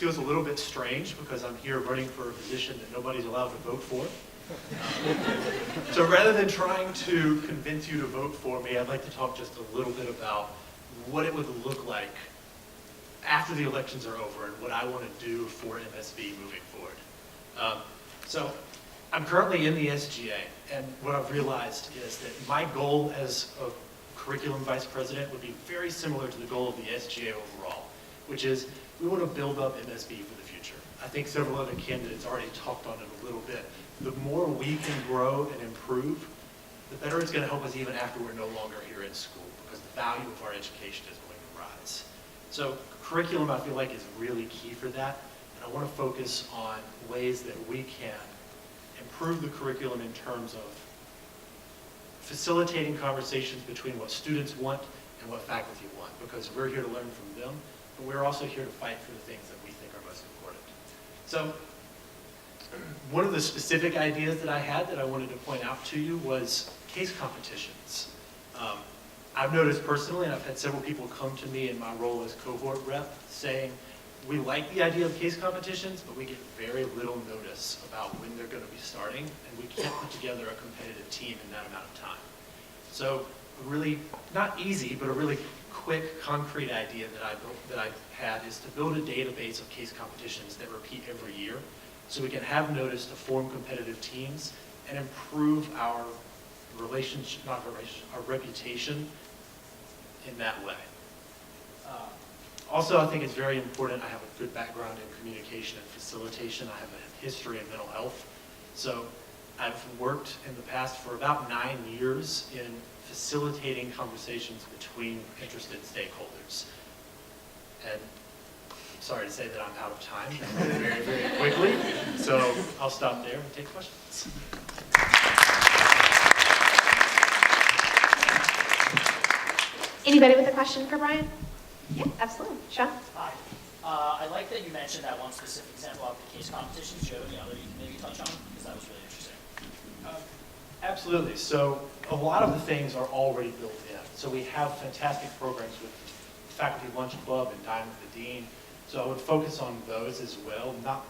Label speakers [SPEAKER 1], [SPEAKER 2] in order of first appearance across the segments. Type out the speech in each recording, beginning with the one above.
[SPEAKER 1] feels a little bit strange because I'm here running for a position that nobody's allowed to vote for. So rather than trying to convince you to vote for me, I'd like to talk just a little bit about what it would look like after the elections are over and what I want to do for MSV moving forward. So I'm currently in the SGA, and what I've realized is that my goal as a curriculum vice president would be very similar to the goal of the SGA overall, which is we want to build up MSV for the future. I think several other candidates already talked on it a little bit. The more we can grow and improve, the better it's going to help us even after we're no longer here in school, because the value of our education is going to rise. So curriculum, I feel like, is really key for that, and I want to focus on ways that we can improve the curriculum in terms of facilitating conversations between what students want and what faculty want, because we're here to learn from them, but we're also here to fight for the things that we think are most important. So one of the specific ideas that I had that I wanted to point out to you was case competitions. I've noticed personally, and I've had several people come to me in my role as cohort rep saying, we like the idea of case competitions, but we get very little notice about when they're going to be starting, and we can't put together a competitive team in that amount of time. So a really, not easy, but a really quick, concrete idea that I had is to build a database of case competitions that repeat every year, so we can have notice to form competitive teams and improve our relationship, our reputation in that way. Also, I think it's very important. I have a good background in communication and facilitation. I have a history in mental health. So I've worked in the past for about 9 years in facilitating conversations between interested stakeholders. And I'm sorry to say that I'm out of time very, very quickly. So I'll stop there and take questions.
[SPEAKER 2] Anybody with a question for Brian? Yeah, absolutely. Sean?
[SPEAKER 3] Hi. I like that you mentioned that one specific example of the case competitions. Do you have any other you can maybe touch on? Because that was really interesting.
[SPEAKER 1] Absolutely. So a lot of the things are already built in. So we have fantastic programs with Faculty Lunch Club and Dine with the Dean. So I would focus on those as well, not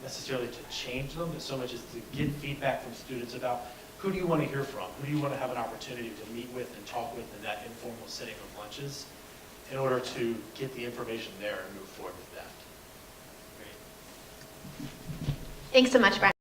[SPEAKER 1] necessarily to change them, but so much as to get feedback from students about who do you want to hear from? Who do you want to have an opportunity to meet with and talk with in that informal setting of lunches, in order to get the information there and move forward with that.
[SPEAKER 3] Great.
[SPEAKER 2] Thanks so much, Brian.